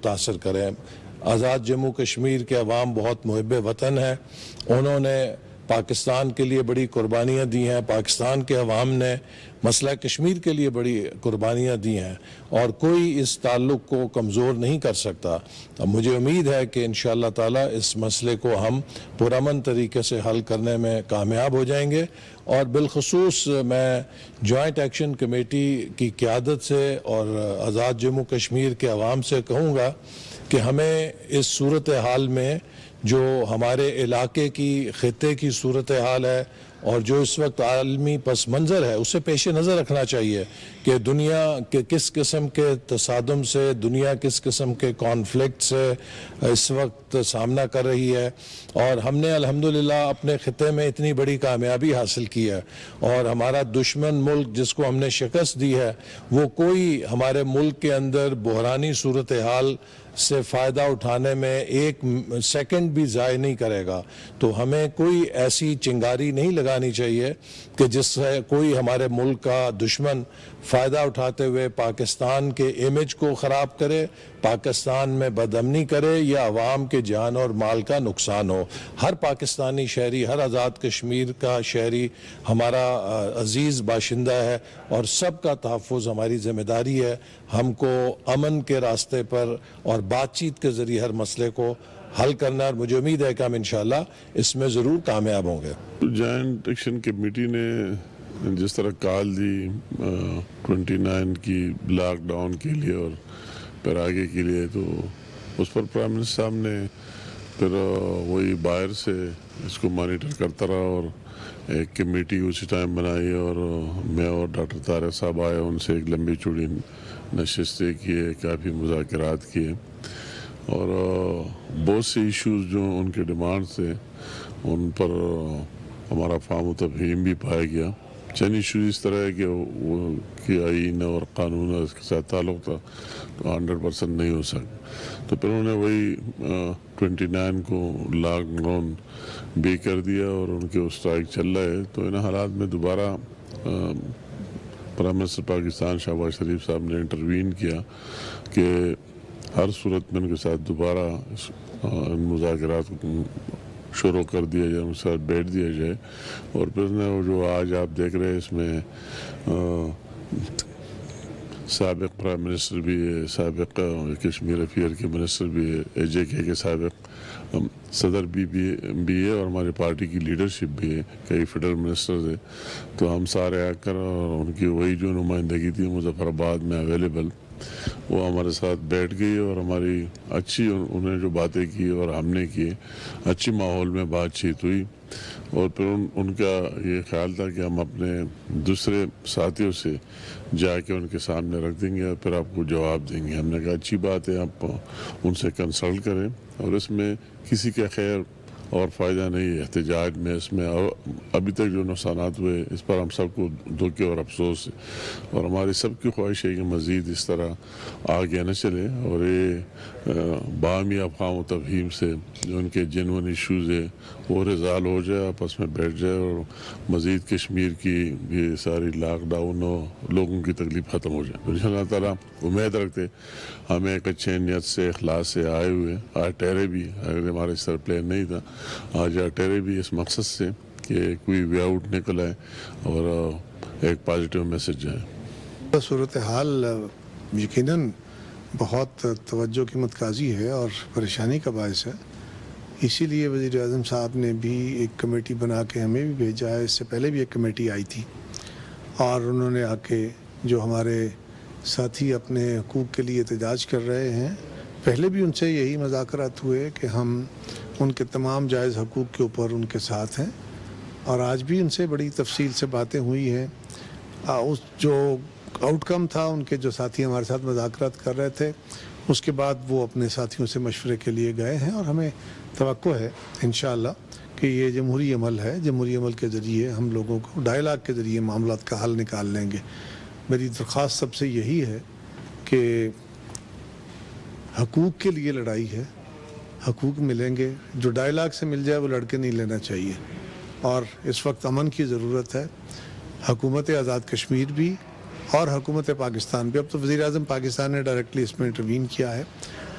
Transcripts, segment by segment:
متاثر کریں۔ آزاد جموں کشمیر کے عوام بہت محب وطن ہے، انہوں نے پاکستان کے لیے بڑی قربانیاں دی ہیں، پاکستان کے عوام نے مسئلہ کشمیر کے لیے بڑی قربانیاں دی ہیں، اور کوئی اس تعلق کو کمزور نہیں کر سکتا۔ مجھے امید ہے کہ انشاءاللہ تعالی اس مسئلے کو ہم پرامن طریقے سے حل کرنے میں کامیاب ہو جائیں گے، اور بالخصوص میں جوائنٹ ایکشن کمیٹی کی قیادت سے اور آزاد جموں کشمیر کے عوام سے کہوں گا کہ ہمیں اس صورتحال میں جو ہمارے علاقے کی خطے کی صورتحال ہے اور جو اس وقت عالمی پس منظر ہے اسے پیش نظر رکھنا چاہیے کہ دنیا کے کس قسم کے تصادم سے، دنیا کس قسم کے کانفلکٹ سے اس وقت سامنا کر رہی ہے، اور ہم نے الحمدللہ اپنے خطے میں اتنی بڑی کامیابی حاصل کی ہے، اور ہمارا دشمن ملک جس کو ہم نے شکست دی ہے وہ کوئی ہمارے ملک کے اندر بحرانی صورتحال سے فائدہ اٹھانے میں ایک سیکنڈ بھی ضائع نہیں کرے گا۔ تو ہمیں کوئی ایسی چنگاری نہیں لگانی چاہیے کہ جس سے کوئی ہمارے ملک کا دشمن فائدہ اٹھاتے ہوئے پاکستان کے امیج کو خراب کرے، پاکستان میں بدامنی کرے یا عوام کے جان اور مال کا نقصان ہو۔ ہر پاکستانی شہری، ہر آزاد کشمیر کا شہری ہمارا عزیز باشندہ ہے، اور سب کا تحفظ ہماری ذمہ داری ہے۔ ہم کو امن کے راستے پر اور بات چیت کے ذریعے ہر مسئلے کو حل کرنا، اور مجھے امید ہے کہ ہم انشاءاللہ اس میں ضرور کامیاب ہوں گے۔ جوائنٹ ایکشن کمیٹی نے جس طرح کال دی 29 کی لاک ڈاؤن کے لیے اور پھر آگے کے لیے، تو اس پر پرائم منسٹر صاحب نے پھر وہی باہر سے اس کو مانیٹر کرتا رہا، اور ایک کمیٹی اسی ٹائم بنائی، اور میں اور ڈاکٹر طارق صاحب آئے، ان سے ایک لمبی چوڑی نشستیں کیے، کافی مذاکرات کیے، اور بہت سے ایشوز جو ان کے ڈیمانڈ تھے ان پر ہمارا فہم و تفہیم بھی پایا گیا۔ چند ایشوز اس طرح ہے کہ وہ کہ آئین اور قانون اس کے ساتھ تعلق تھا تو 100% نہیں ہو سکتا، تو پھر انہوں نے وہی 29 کو لاک ڈاؤن بھی کر دیا، اور ان کے اسٹرائک چل رہا ہے۔ تو ان حالات میں دوبارہ پرائم منسٹر پاکستان شہباز شریف صاحب نے انٹروین کیا کہ ہر صورت میں ان کے ساتھ دوبارہ ان مذاکرات کو شروع کر دیا جائے، ان کے ساتھ بیٹھ دیا جائے، اور پھر وہ جو آج آپ دیکھ رہے ہیں اس میں سابق پرائم منسٹر بھی ہے، سابق کشمیر افیئر کے منسٹر بھی ہے، AJK کے سابق صدر بھی ہے، اور ہماری پارٹی کی لیڈرشپ بھی ہے، کئی فیڈرل منسٹرز ہیں، تو ہم سارے آ کر ان کی وہی جو نمائندگی تھی مظفر آباد میں اویلیبل، وہ ہمارے ساتھ بیٹھ گئی، اور ہماری اچھی انہیں جو باتیں کی اور ہم نے کی اچھی ماحول میں بات چیت ہوئی، اور پھر ان کا یہ خیال تھا کہ ہم اپنے دوسرے ساتھیوں سے جا کے ان کے سامنے رکھ دیں گے اور پھر آپ کو جواب دیں گے۔ ہم نے کہا اچھی بات ہے، آپ ان سے کنسلٹ کریں، اور اس میں کسی کا خیر اور فائدہ نہیں ہے احتجاج میں، اس میں اور ابھی تک جو نقصانات ہوئے اس پر ہم سب کو دکھ اور افسوس ہے، اور ہماری سب کی خواہش ہے کہ مزید اس طرح آگے نہ چلے، اور یہ باہمی افہام و تفہیم سے جو ان کے جنون ایشوز ہے وہ ریزالو ہو جائے، آپس میں بیٹھ جائے، اور مزید کشمیر کی یہ ساری لاک ڈاؤن اور لوگوں کی تکلیف ختم ہو جائے۔ ان شاء اللہ تعالیٰ امید رکھتے ہمیں ایک اچھے نیت سے اخلاص سے آئے ہوئے، آج ٹھہرے بھی، اگر ہمارے اس طرح پلان نہیں تھا، آج ٹھہرے بھی اس مقصد سے کہ کوئی وے آؤٹ نکل آئے اور ایک پازیٹیو میسج جائے۔ صورتحال یقیناً بہت توجہ کی متقاضی ہے اور پریشانی کا باعث ہے، اسی لیے وزیر اعظم صاحب نے بھی ایک کمیٹی بنا کے ہمیں بھی بھیجا ہے۔ اس سے پہلے بھی ایک کمیٹی آئی تھی، اور انہوں نے آ کے جو ہمارے ساتھی اپنے حقوق کے لیے احتجاج کر رہے ہیں، پہلے بھی ان سے یہی مذاکرات ہوئے کہ ہم ان کے تمام جائز حقوق کے اوپر ان کے ساتھ ہیں، اور آج بھی ان سے بڑی تفصیل سے باتیں ہوئی ہیں۔ اس جو آؤٹ کم تھا، ان کے جو ساتھی ہمارے ساتھ مذاکرات کر رہے تھے، اس کے بعد وہ اپنے ساتھیوں سے مشورے کے لیے گئے ہیں، اور ہمیں توقع ہے انشاءاللہ کہ یہ جمہوری عمل ہے، جمہوری عمل کے ذریعے ہم لوگوں کو ڈائیلاگ کے ذریعے معاملات کا حل نکال لیں گے۔ میری درخواست سب سے یہی ہے کہ حقوق کے لیے لڑائی ہے، حقوق ملیں گے، جو ڈائیلاگ سے مل جائے وہ لڑکے نہیں لینا چاہیے، اور اس وقت امن کی ضرورت ہے۔ حکومت آزاد کشمیر بھی اور حکومت پاکستان بھی، اب تو وزیر اعظم پاکستان نے ڈائریکٹلی اس میں انٹروین کیا ہے،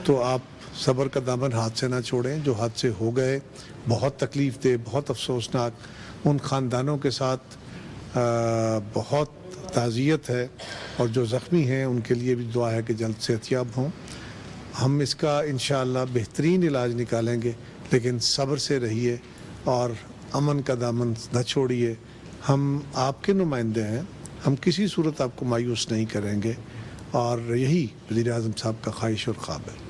تو آپ صبر کا دامن ہاتھ سے نہ چھوڑیں. جو حادثے ہو گئے بہت تکلیف دہ، بہت افسوسناک، ان خاندانوں کے ساتھ بہت تعزیت ہے، اور جو زخمی ہیں ان کے لیے بھی دعا ہے کہ جلد صحتیاب ہوں. ہم اس کا انشاءاللہ بہترین علاج نکالیں گے، لیکن صبر سے رہیے اور امن کا دامن نہ چھوڑیے. ہم آپ کے نمائندے ہیں، ہم کسی صورت آپ کو مایوس نہیں کریں گے، اور یہی وزیر اعظم صاحب کا خواہش اور خواب ہے.